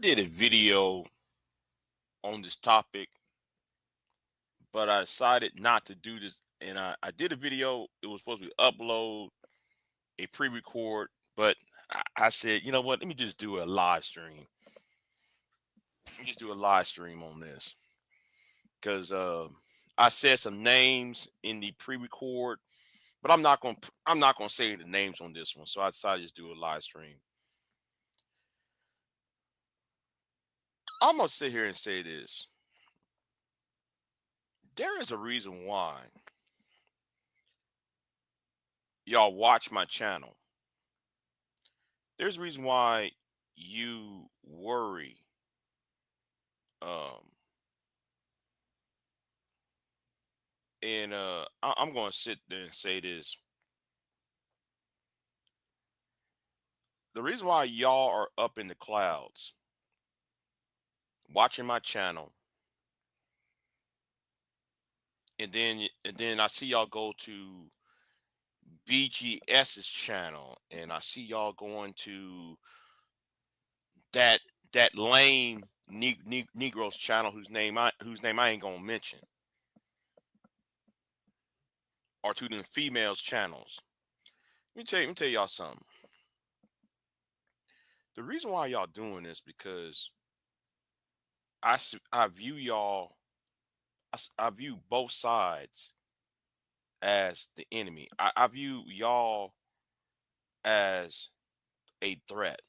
did a video on this topic, but I decided not to do this. And I did a video. It was supposed to be upload a pre-record, but I said, you know what? Let me just do a live stream. Let me just do a live stream on this because I said some names in the pre-record, but I'm not gonna say the names on this one. So I decided to just do a live stream. I'm gonna sit here and say this. There is a reason why y'all watch my channel. There's a reason why you worry. Um, and I'm going to sit there and say this. The reason why y'all are up in the clouds watching my channel, and then I see y'all go to BGS's channel, and I see y'all going to that that lame Negro's channel whose name I ain't gonna mention, or to the females channels. Let me tell y'all something. The reason why y'all doing this because I view y'all. I view both sides as the enemy. I view y'all as a threat.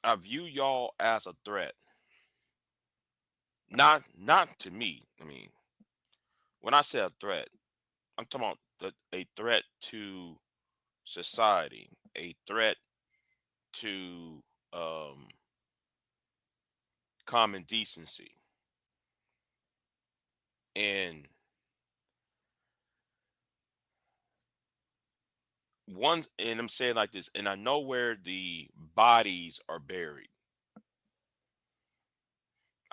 I view y'all as a threat. Not to me. I mean, when I say a threat, I'm talking about a threat to society, a threat to um, common decency, and and I'm saying like this, and I know where the bodies are buried.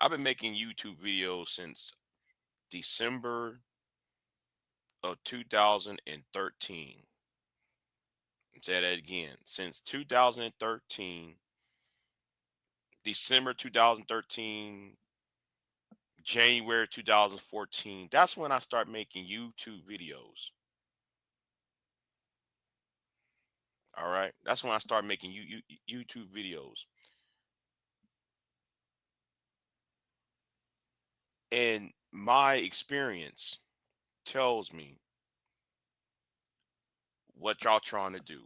I've been making YouTube videos since December of 2013. Say that again. Since 2013, December 2013, January 2014. That's when I start making YouTube videos. All right. That's when I start making YouTube videos. And my experience tells me what y'all trying to do.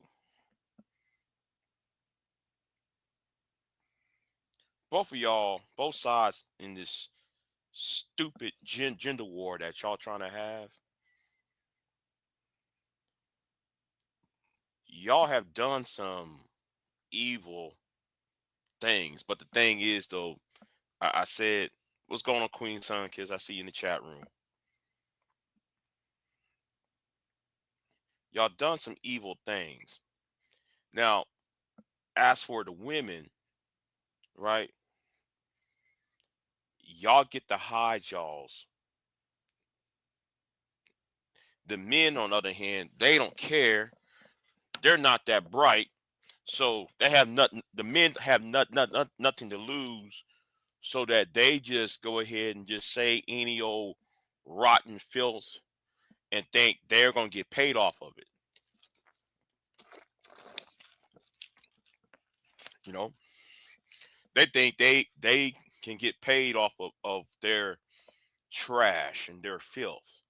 Both of y'all, both sides in this stupid gender war that y'all trying to have, y'all have done some evil things. But the thing is, though, I said, what's going on, Queen Sun Kids? I see you in the chat room. Y'all done some evil things. Now, as for the women, right? Y'all get to hide y'all's. The men, on the other hand, they don't care. They're not that bright. So they have nothing. The men have nothing to lose, so that they just go ahead and just say any old rotten filth and think they're gonna get paid off of it. You know, they think they can get paid off of their trash and their filth.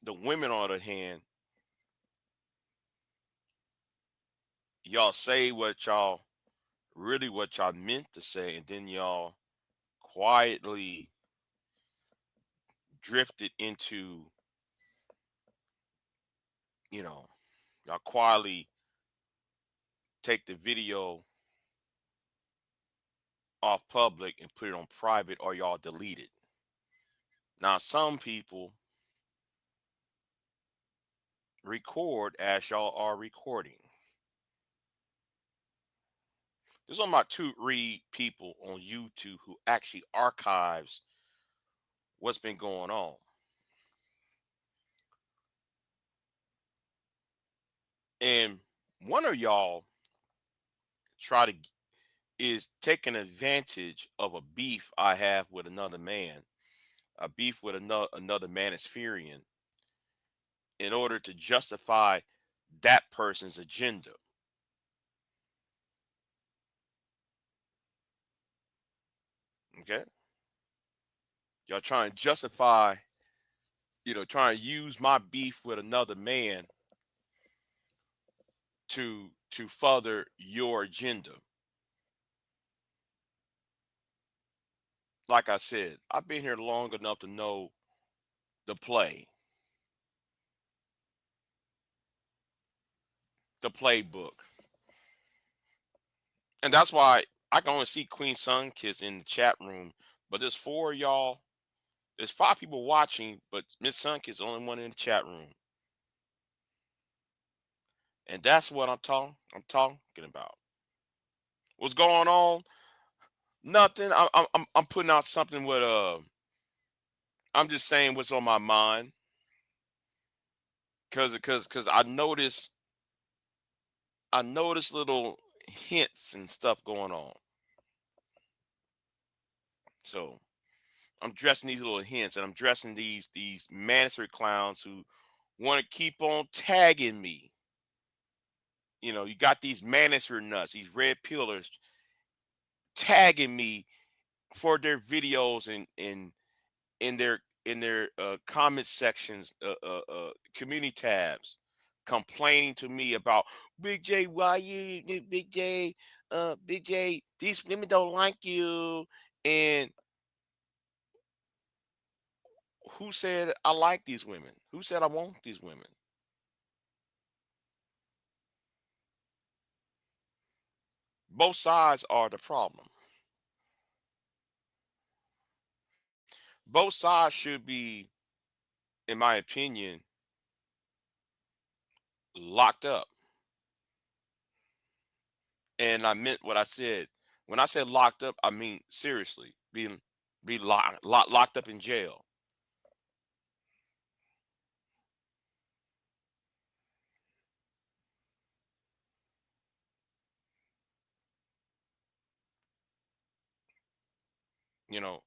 The women, on the other hand, y'all say what y'all meant to say, and then y'all quietly drifted into, you know, y'all quietly take the video off public and put it on private, or y'all delete it. Now, some people record as y'all are recording. There's only about 2 people on YouTube who actually archives what's been going on. And one of y'all try to is taking advantage of a beef I have with another man, a beef with another manispherian, in order to justify that person's agenda. Okay, y'all trying to justify, trying to use my beef with another man to further your agenda. Like I said, I've been here long enough to know the play, the playbook. And that's why I can only see Queen Sunkiss in the chat room. But there's four of y'all. There's five people watching, but Miss Sunkiss is the only one in the chat room. And that's what I'm talking about. What's going on? Nothing. I'm putting out something with I'm just saying what's on my mind. Cause I noticed little hints and stuff going on. So I'm dressing these little hints, and I'm dressing these manosphere clowns who want to keep on tagging me. You got these manosphere nuts, these red pillars, tagging me for their videos and in their comment sections, community tabs, complaining to me about Big J, why you Big J, Big J, these women don't like you, and who said I like these women? Who said I want these women? Both sides are the problem. Both sides should be, in my opinion, locked up. And I meant what I said. When I said locked up, I mean seriously, be locked up in jail.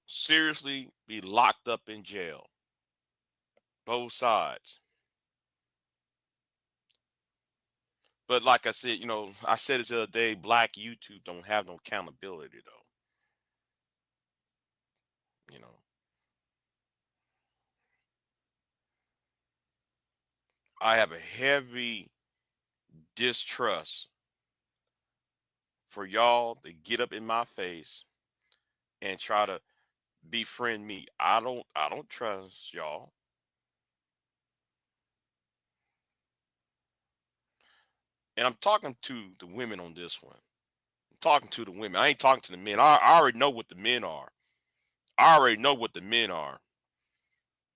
Seriously, be locked up in jail. Both sides. But like I said, I said this the other day, black YouTube don't have no accountability though. You know, I have a heavy distrust for y'all to get up in my face and try to befriend me. I don't trust y'all. And I'm talking to the women on this one. I'm talking to the women. I ain't talking to the men. I already know what the men are. I already know what the men are.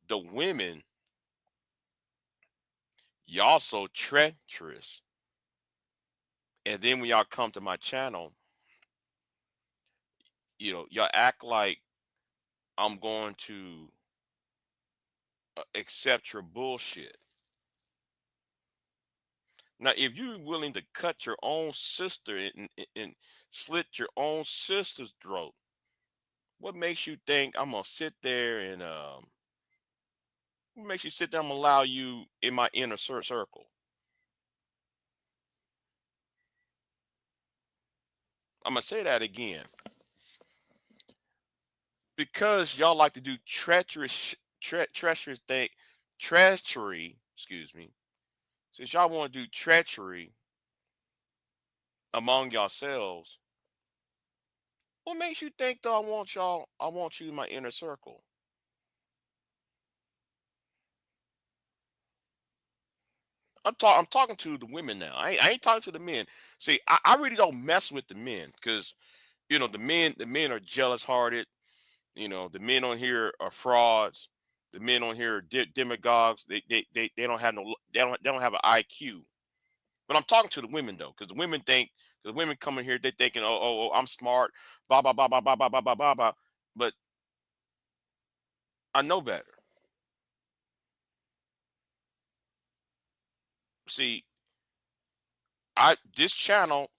The women, y'all so treacherous. And then when y'all come to my channel, y'all act like I'm going to accept your bullshit. Now, if you're willing to cut your own sister and slit your own sister's throat, what makes you think I'm gonna sit there and what makes you sit there? I'm gonna allow you in my inner circle. I'm gonna say that again because y'all like to do treacherous thing, treachery. Excuse me. Since y'all want to do treachery among yourselves, what makes you think though I want y'all? I want you in my inner circle. I'm talking to the women now. I ain't talking to the men. See, I really don't mess with the men because the men are jealous hearted. The men on here are frauds. The men on here are demagogues. They don't have no they don't have an IQ. But I'm talking to the women though, because the women coming here, they thinking, oh, I'm smart, blah blah blah blah blah blah blah blah blah. Blah. But I know better. See, This channel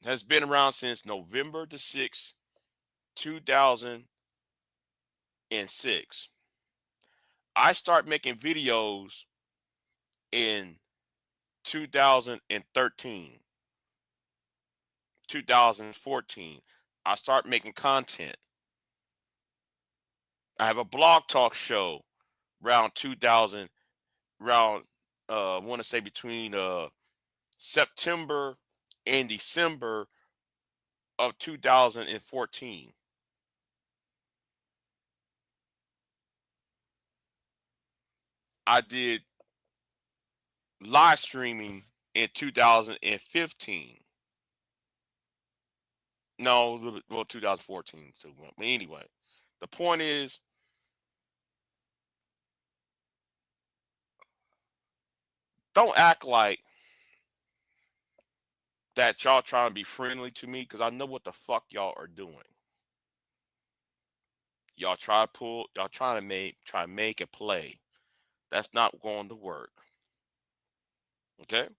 has been around since November the 6th, 2006. I start making videos in 2013, 2014. I start making content. I have a blog talk show around 2000, around I want to say between September and December of 2014. I did live streaming in 2015. No, a little bit, well, 2014. So, but anyway, the point is, don't act like that y'all trying to be friendly to me because I know what the fuck y'all are doing. Y'all trying to make a play. That's not going to work. Okay?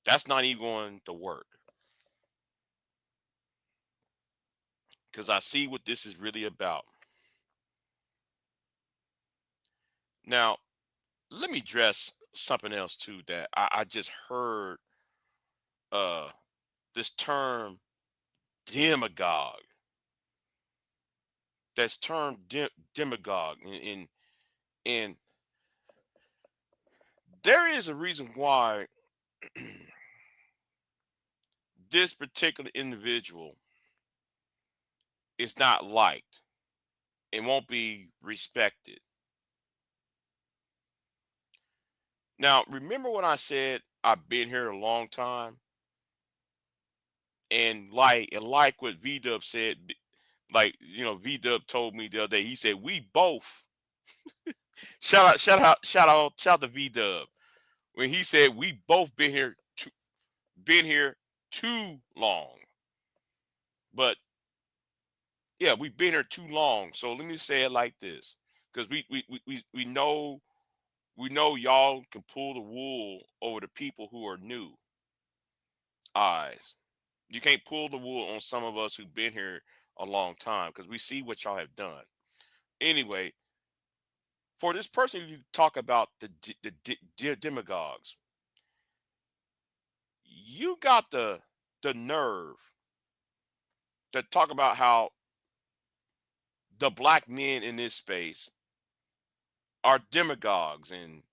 That's not even going to work. Because I see what this is really about. Now, let me address something else too that I just heard uh this term demagogue. That's term demagogue. And there is a reason why this particular individual is not liked and won't be respected. Now, remember when I said I've been here a long time, and like what V Dub said, like V Dub told me the other day. He said we both shout out to V Dub when he said we both been here too long. But yeah, we've been here too long. So let me say it like this, because we know y'all can pull the wool over the people who are new eyes. You can't pull the wool on some of us who've been here a long time because we see what y'all have done. Anyway, for this person you talk about the demagogues, you got the nerve to talk about how the black men in this space are demagogues and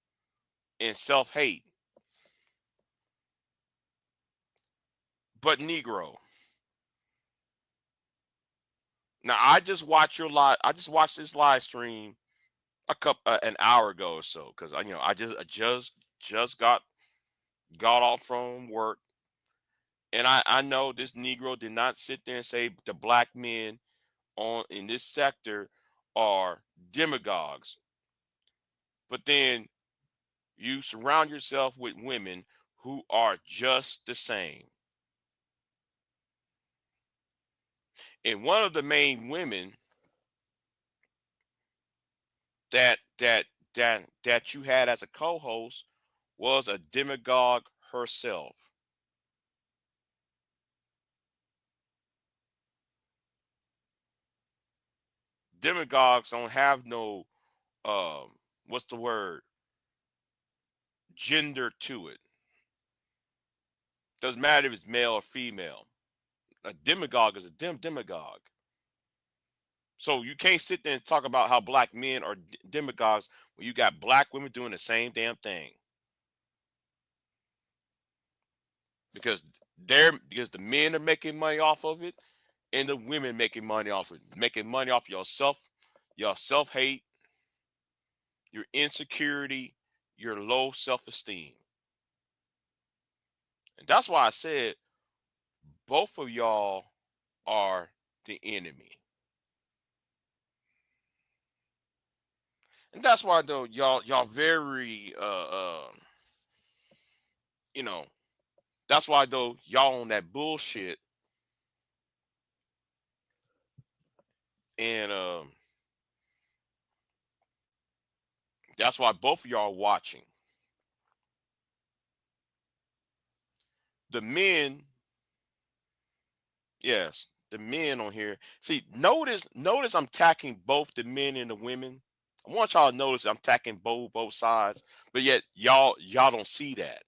self-hate. But Negro, now I just watched this live stream an hour ago or so because I just got off from work, and I know this Negro did not sit there and say the black men on in this sector are demagogues, but then you surround yourself with women who are just the same. And one of the main women that you had as a co-host was a demagogue herself. Demagogues don't have no what's the word, gender to it. Doesn't matter if it's male or female. A demagogue is a demagogue. So you can't sit there and talk about how black men are demagogues when you got black women doing the same damn thing. Because the men are making money off of it and the women making money off of it. Making money off your self-hate, your insecurity, your low self-esteem. And that's why I said both of y'all are the enemy. And that's why though y'all very you know, that's why though y'all on that bullshit, and that's why both of y'all are watching. the men, yes, the men on here. See, notice I'm attacking both the men and the women. I want y'all to notice I'm attacking both sides, but yet y'all don't see that.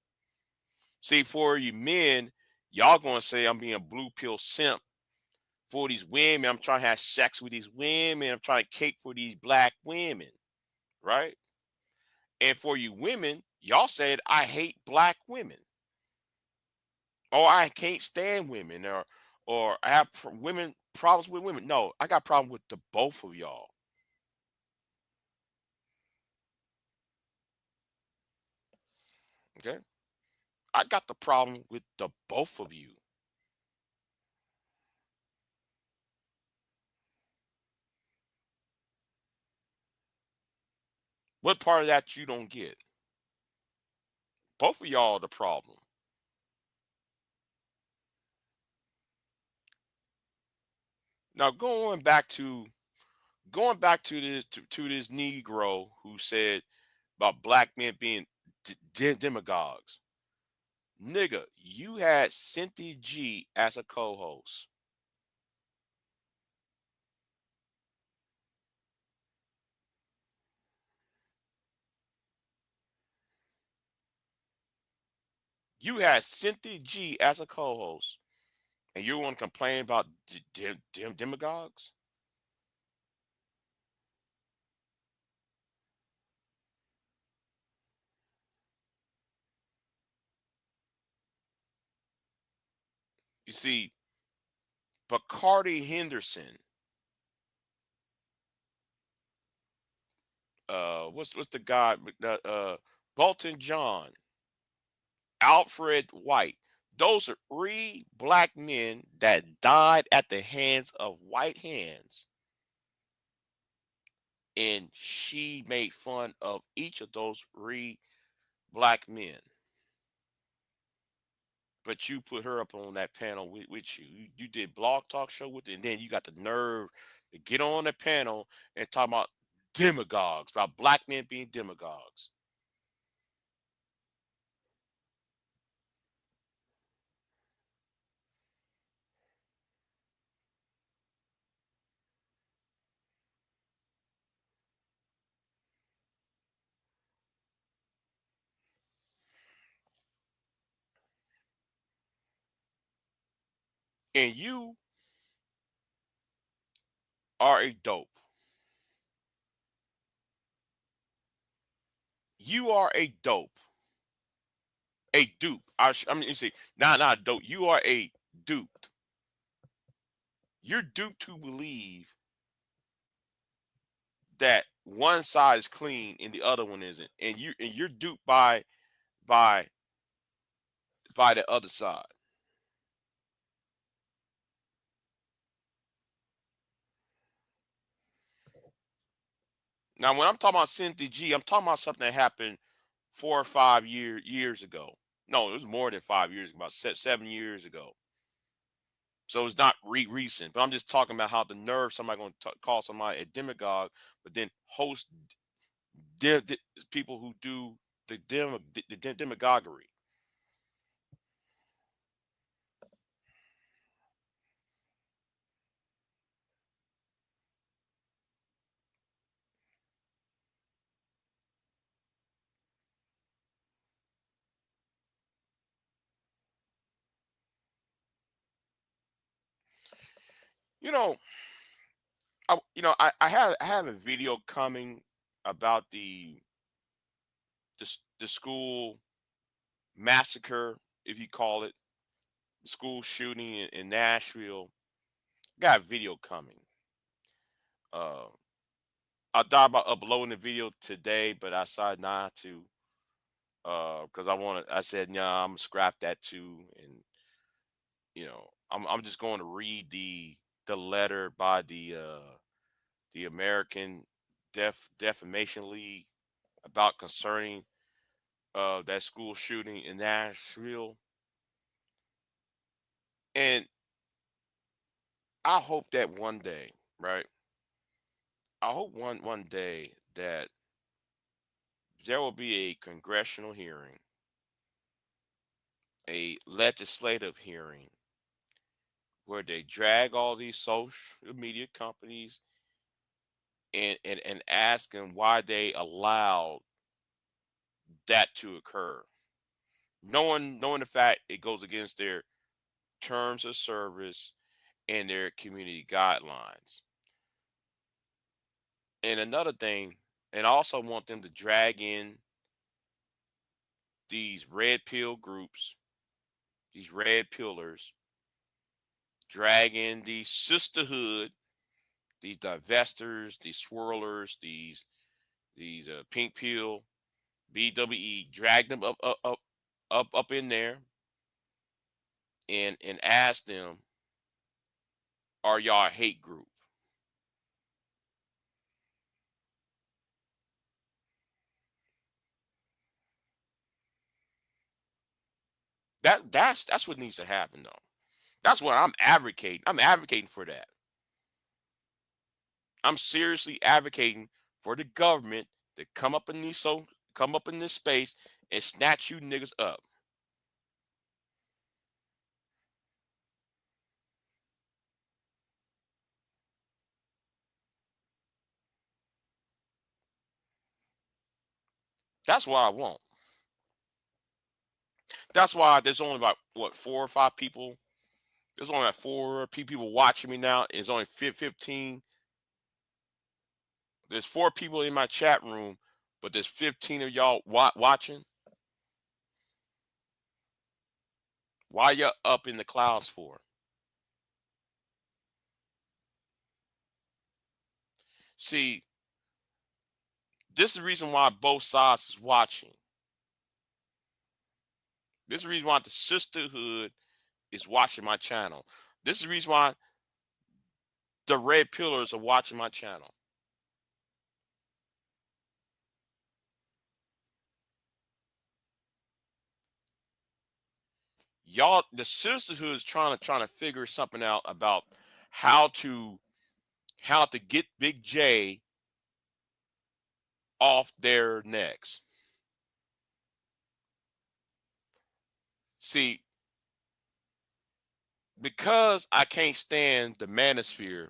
See, for you men, y'all gonna say I'm being blue pill simp for these women. I'm trying to have sex with these women. I'm trying to cape for these black women, right? And for you women, y'all said I hate black women, or I can't stand women, or I have women problems with women. No, I got problem with the both of y'all. Okay, I got the problem with the both of you. What part of that you don't get? Both of y'all are the problem. Now going back to this Negro who said about black men being demagogues. Nigga, you had Cynthia G as a co-host. You had Cynthia G as a co-host, and you want to complain about demagogues? You see, Bacardi Henderson, what's the guy? Bolton John, Alfred White. Those are three black men that died at the hands of white hands, and she made fun of each of those three black men. But you put her up on that panel with you. You did blog talk show with it, and then you got the nerve to get on the panel and talk about demagogues, about black men being demagogues. And you are a dope. You are a dope. A dupe. I mean, you see, not a dope. You are a dupe. You're duped to believe that one side is clean and the other one isn't, and you're duped by by the other side. Now, when I'm talking about Cynthia G, I'm talking about something that happened 4 or 5 years ago. No, it was more than 5 years, about 7 years ago. So it's not recent. But I'm just talking about how the nerve somebody going to call somebody a demagogue, but then host people who do the demagoguery. You know, I have a video coming about the school massacre, if you call it, the school shooting in Nashville. Got a video coming. Uh, I thought about uploading the video today, but I decided not to because I said, nah, I'm gonna scrap that too, and I'm just going to read the letter by the American Defamation League about concerning that school shooting in Nashville, and I hope that one day, right? I hope one day that there will be a congressional hearing a legislative hearing where they drag all these social media companies and ask them why they allowed that to occur, knowing the fact it goes against their terms of service and their community guidelines. And another thing, and I also want them to drag in these red pill groups, these red pillars, drag in these sisterhood, these divestors, these swirlers, these pink pill, BWE, drag them up in there and ask them, are y'all a hate group? That's what needs to happen though. That's what I'm advocating. I'm advocating for that. I'm seriously advocating for the government to come up in this space and snatch you niggas up. That's what I want. That's why there's only about what 4 or 5 people. There's only like people watching me now. It's only 15. There's 4 people in my chat room, but there's 15 of y'all watching. Why you up in the clouds for? See, this is the reason why both sides is watching. This is the reason why the sisterhood is watching my channel. This is the reason why the red pillars are watching my channel. Y'all, the sisterhood is trying to figure something out about how to how to get Big J off their necks. See, because I can't stand the manosphere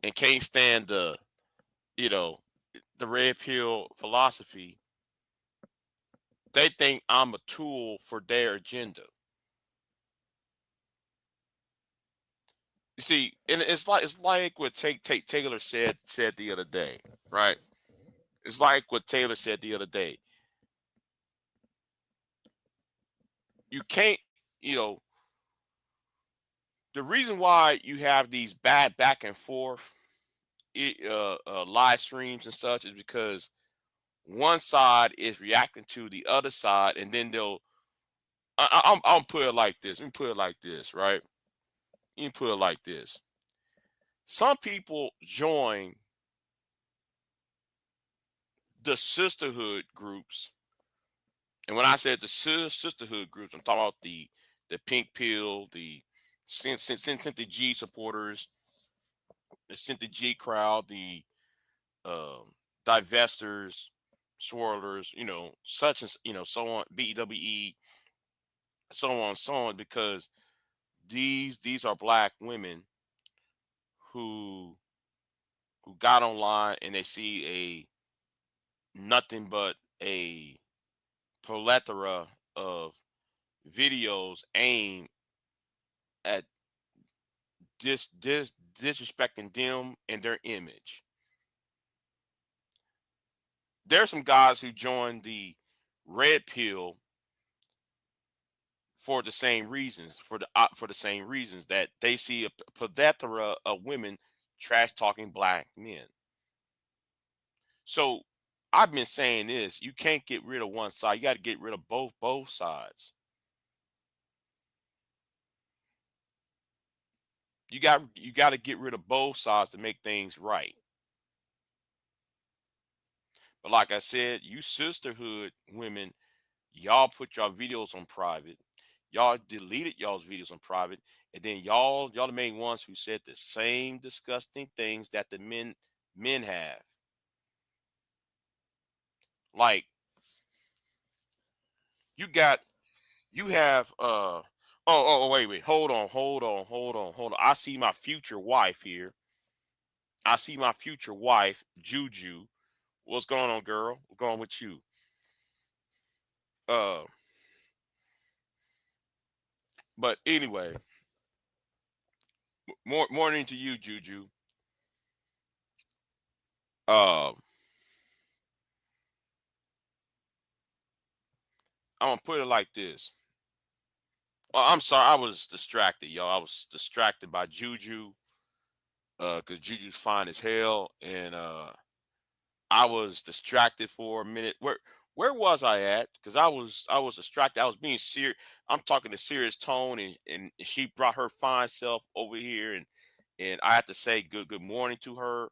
and can't stand you know the red pill philosophy, they think I'm a tool for their agenda. You see, and it's like what Taylor said the other day, right? It's like what Taylor said the other day. You can't, you know, the reason why you have these bad back and forth live streams and such is because one side is reacting to the other side, and then they'll. I'll put it like this. Let me put it like this, right? You can put it like this. Some people join the sisterhood groups, and when I said the sisterhood groups, I'm talking about the pink pill, the Cynthia G supporters, the Cynthia G crowd, the um, divestors, swirlers, such and so on, BWE, so on, because these are black women who got online and they see a nothing but a plethora of videos aimed at disrespecting them and their image. There's some guys who joined the red pill for the same reasons, for the same reasons that they see a plethora of women trash talking black men. So I've been saying this: you can't get rid of one side; you got to get rid of both sides. You got to get rid of both sides to make things right. But like I said, you sisterhood women, y'all put y'all videos on private. Y'all deleted y'all's videos on private, and then y'all the main ones who said the same disgusting things that the men have. Like you got You have wait, hold on. I see my future wife here. I see my future wife, Juju. What's going on, girl? What's going on with you? Uh, but anyway, morning to you, Juju. Uh, I'm gonna put it like this. Oh, I'm sorry, I was distracted, y'all. I was distracted by Juju, cause Juju's fine as hell, and I was distracted for a minute. Where was I at? Because I was distracted. I was being serious. I'm talking to serious tone, and she brought her fine self over here, and I had to say good morning to her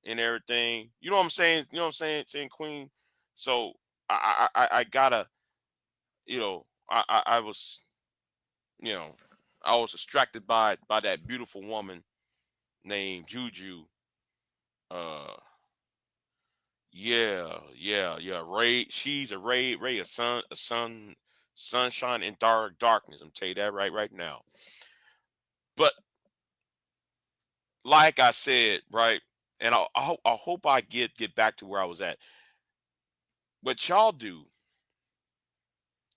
and everything. You know what I'm saying? You know what I'm saying Queen. So I gotta, I was, you know I was distracted by that beautiful woman named Juju. Uh, yeah. Ray, she's a ray of sunshine in darkness. I'm tell you that right now. But like I said, right, and I hope I get back to where I was at. What y'all do,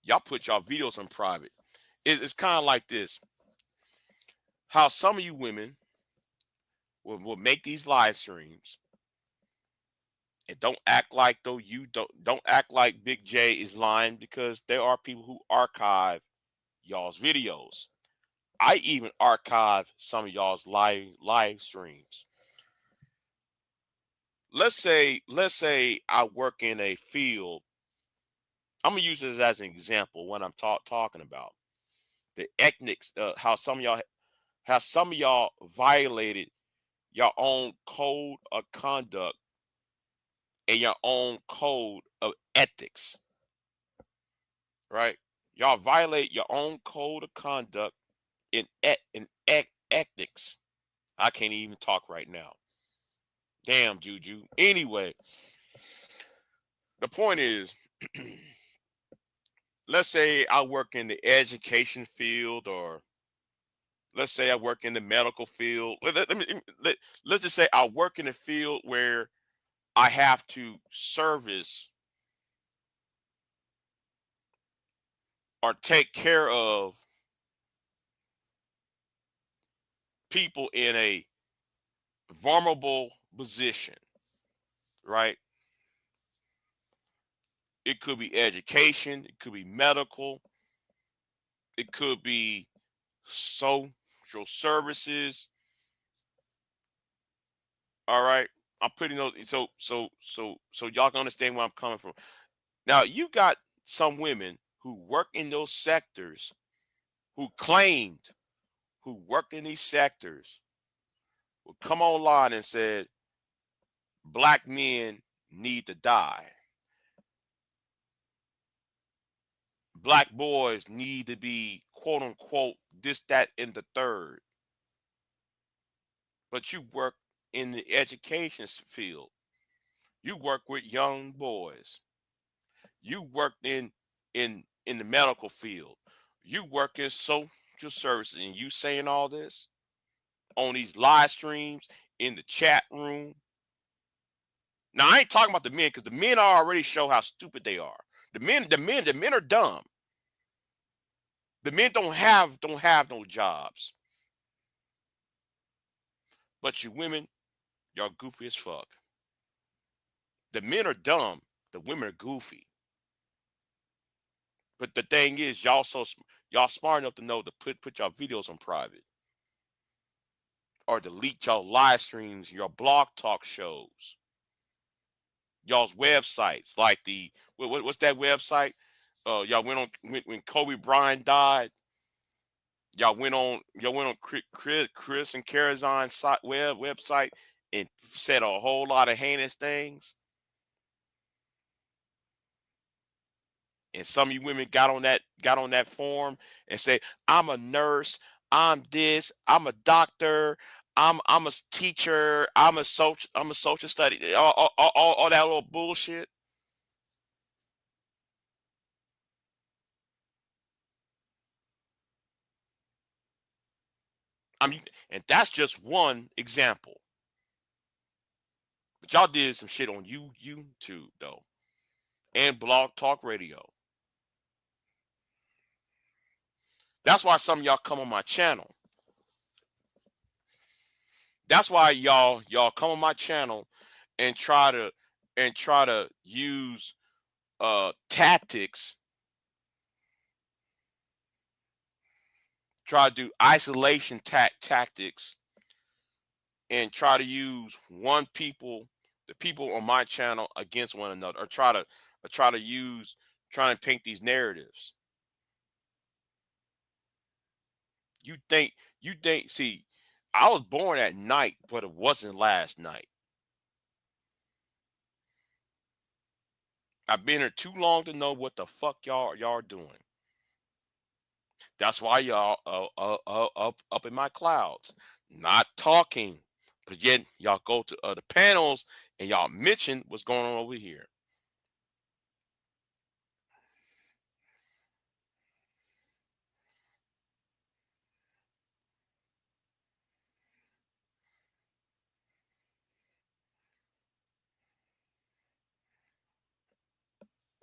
y'all put y'all videos in private. It's kind of like this: how some of you women will make these live streams and don't act like though you don't act like Big J is lying, because there are people who archive y'all's videos. I even archive some of y'all's live streams. Let's say I work in a field. I'm gonna use this as an example when I'm talking about the ethnics. How some of y'all violated your own code of conduct and your own code of ethics. Right? Y'all violate your own code of conduct in ethics. I can't even talk right now. Damn, Juju. Anyway, the point is, let's say I work in the education field, or let's say I work in the medical field. Let's just say I work in a field where I have to service or take care of people in a vulnerable position, right? It could be education, it could be medical, it could be social services. All right. I'm putting those so y'all can understand where I'm coming from. Now you got some women who work in those sectors who claimed who worked in these sectors would come online and said black men need to die. Black boys need to be quote unquote this, that, and the third. But you work in the education field. You work with young boys. You worked in the medical field. You work in social services, and you saying all this on these live streams in the chat room. Now I ain't talking about the men, because the men already show how stupid they are. The men are dumb. The men don't have no jobs. But you women, y'all goofy as fuck. The men are dumb. The women are goofy. But the thing is, y'all smart enough to know to put y'all videos on private, or delete y'all live streams, your blog talk shows, y'all's websites, like the what's that website? Y'all went on when Kobe Bryant died. Y'all went on Chris and Carazon's website and said a whole lot of heinous things. And some of you women got on that forum and say, I'm a nurse, I'm this, I'm a doctor, I'm a teacher, I'm a social study, all that little bullshit. I mean, and that's just one example. But y'all did some shit on YouTube though, and Blog Talk Radio. That's why some of y'all come on my channel. That's why y'all come on my channel and try to use tactics, try to do isolation tactics, and try to use the people on my channel against one another, or try to paint these narratives. You think see, I was born at night, but it wasn't last night. I've been here too long to know what the fuck y'all doing. That's why y'all up in my clouds, not talking. But yet y'all go to other panels and y'all mention what's going on over here.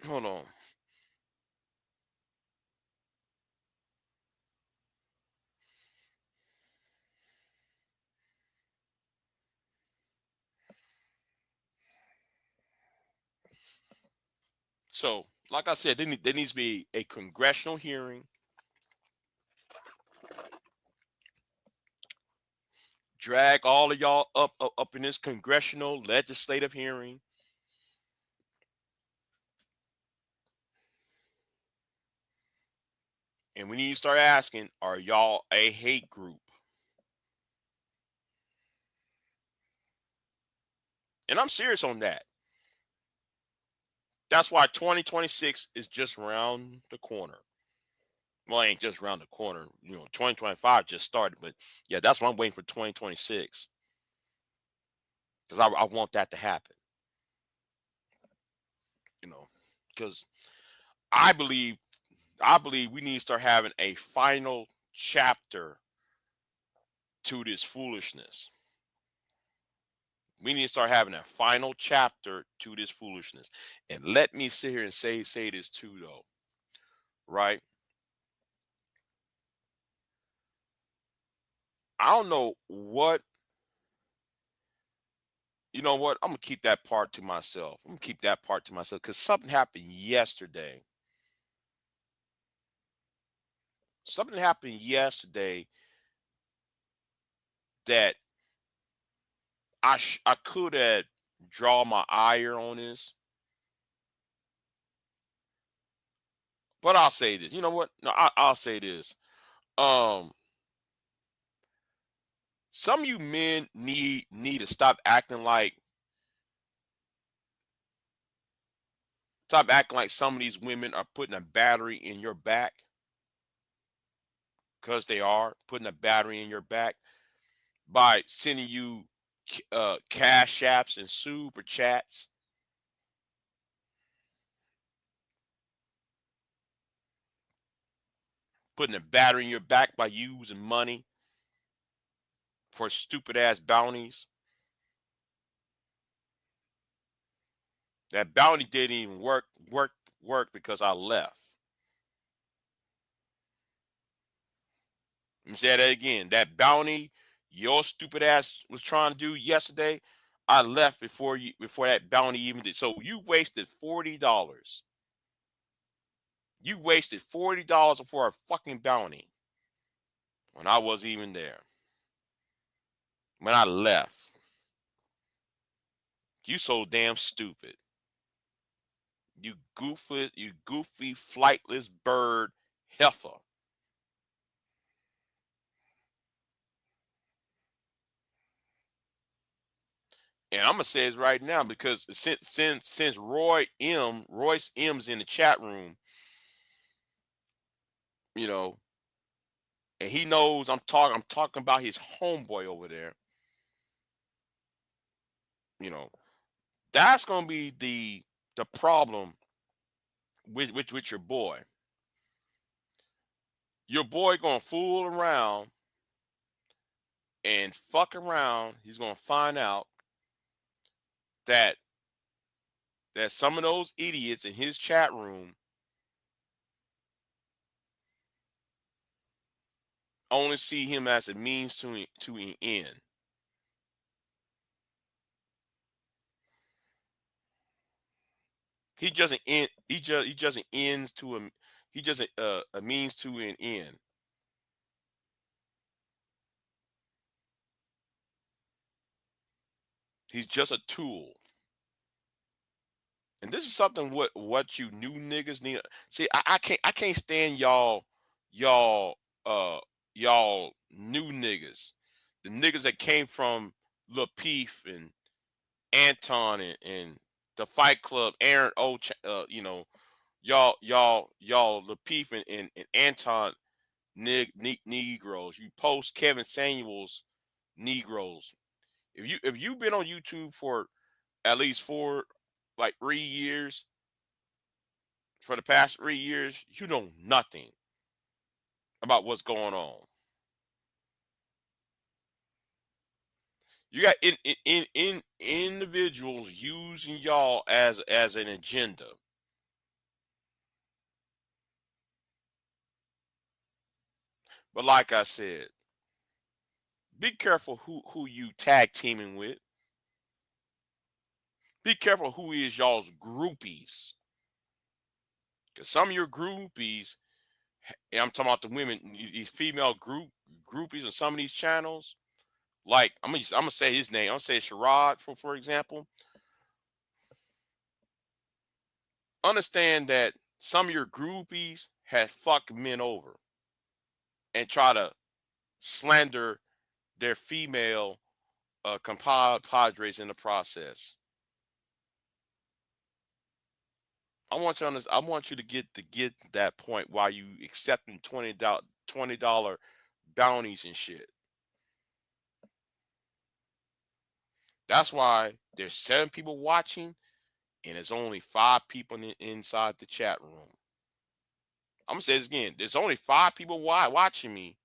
Hold on. So, like I said, there needs to be a congressional hearing. Drag all of y'all up in this congressional legislative hearing. And we need to start asking, are y'all a hate group? And I'm serious on that. That's why 2026 is just around the corner. Well, it ain't just around the corner. 2025 just started, but yeah, that's what I'm waiting for 2026, because I want that to happen. Because I believe we need to start having a final chapter to this foolishness. We need to start having a final chapter to this foolishness. And let me sit here and say this too, though. Right? I don't know what. You know what? I'm gonna keep that part to myself. I'm gonna keep that part to myself because something happened yesterday. Something happened yesterday that I could have drawn my ire on this, but I'll say this. You know what? No, I'll say this. Um, some of you men need to stop acting like some of these women are putting a battery in your back, because they are putting a battery in your back by sending you cash apps and super chats, putting a battery in your back by using money for stupid ass bounties. That bounty didn't even work because I left. Let me say that again. That bounty your stupid ass was trying to do yesterday, I left before that bounty even did. So you wasted $40. You wasted $40 for a fucking bounty when I wasn't even there. When I left. You so damn stupid. You goofy, flightless bird heifer. And I'm gonna say this right now, because since Royce M's in the chat room, you know, and he knows I'm talking about his homeboy over there. You know, that's gonna be the problem with your boy. Your boy gonna fool around and fuck around, he's gonna find out that some of those idiots in his chat room only see him as a means to an end. He doesn't end. He doesn't ends to a. He doesn't a means to an end. He's just a tool. And this is something what you new niggas need. See, I can't stand y'all uh y'all new niggas. The niggas that came from Lil Peep and Anton and the Fight Club, Aaron O, y'all Lil Peep and Anton Negroes. You post Kevin Samuels Negroes. If you've been on YouTube for at least like 3 years, for the past 3 years, you know nothing about what's going on. You got in individuals using y'all as an agenda. But like I said, be careful who you tag teaming with. Be careful who is y'all's groupies. Because some of your groupies, and I'm talking about the women, these female groupies on some of these channels. Like I'm gonna say his name. I'm gonna say Sherrod for example. Understand that some of your groupies have fucked men over and try to slander their female compadres in the process. I want you to get that point while you accepting $20 bounties and shit. That's why there's 7 people watching and there's only 5 people inside the chat room. I'm gonna say this again. There's only 5 people watching me.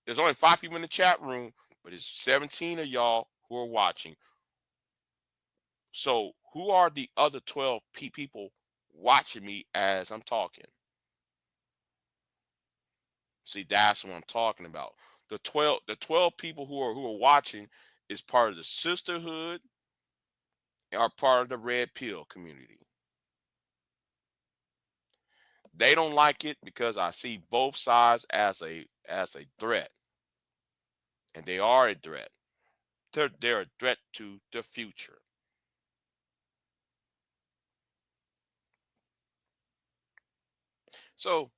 There's only 5 people in the chat room, but there's 17 of y'all who are watching. So who are the other 12 people watching me as I'm talking? See, that's what I'm talking about. The 12 people who are watching is part of the sisterhood and are part of the red pill community. They don't like it because I see both sides as a threat. And they are a threat. They're a threat to the future. So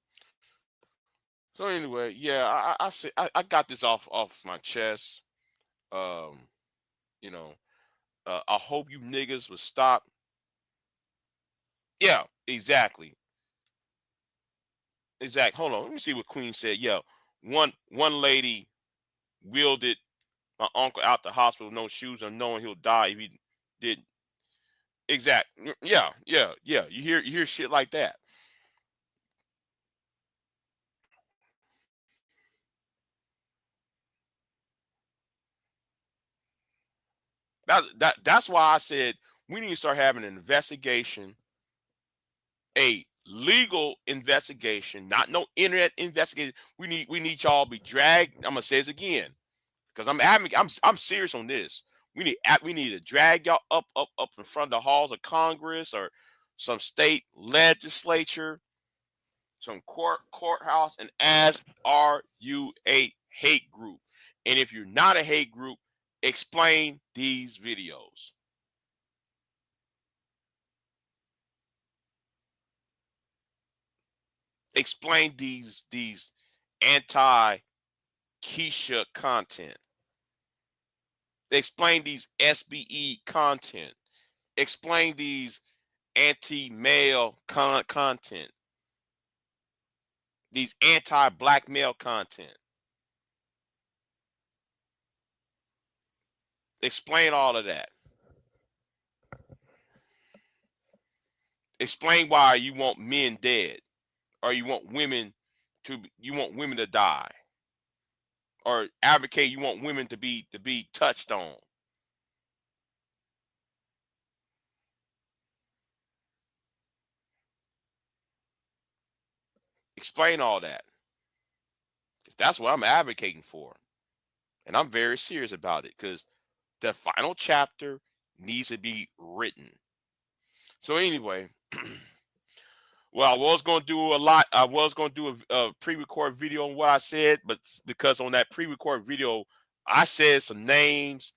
anyway, yeah, I got this off my chest. Um, you know, I hope you niggas will stop. Yeah, exactly. Exactly. Hold on. Let me see what Queen said. Yeah. One lady wheeled my uncle out the hospital with no shoes and knowing he'll die if he did. Exact. Yeah, yeah, yeah. You hear shit like that. That's why I said we need to start having an investigation, a legal investigation, not no internet investigation. We need y'all to be dragged. I'm gonna say this again because I'm serious on this. We need to drag y'all up in front of the halls of Congress or some state legislature, some courthouse, and ask, are you a hate group? And if you're not a hate group, explain these videos. Explain these anti Keisha content. Explain these SBE content. Explain these anti-male content. These anti-black male content. Explain all of that. Explain why you want men dead or you want women to die. or advocate you want women to be touched on. Explain all that. 'Cause that's what I'm advocating for. And I'm very serious about it because the final chapter needs to be written. So anyway, well, I was going to do a lot. I was going to do a pre-record video on what I said, but because on that pre-record video, I said some names,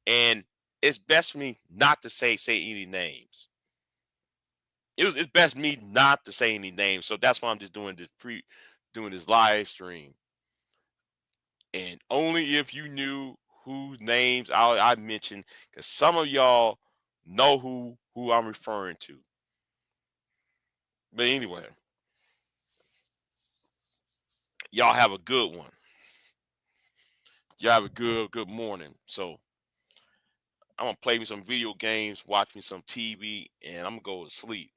and it's best for me not to say any names. It's best me not to say any names, so that's why I'm just doing this live stream, and only if you knew whose names I mentioned, because some of y'all know who I'm referring to. But anyway, y'all have a good one. Y'all have a good morning. So I'm gonna play me some video games, watch me some TV, and I'm gonna go to sleep.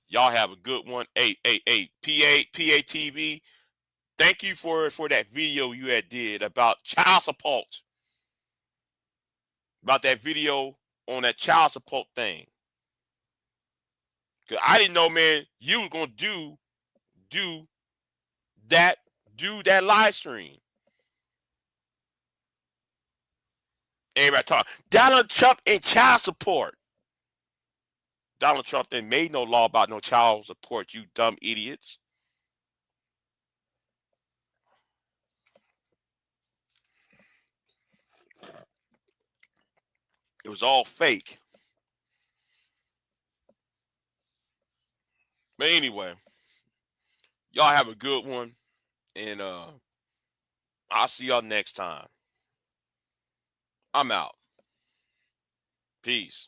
Y'all have a good one. Hey, PATV. Thank you for that video you had did about child support. About that video on that child support thing. Cause I didn't know, man, you was gonna do that do that live stream. Everybody talk Donald Trump and child support. Donald Trump then made no law about no child support, you dumb idiots. It was all fake. But anyway, y'all have a good one. And I'll see y'all next time. I'm out. Peace.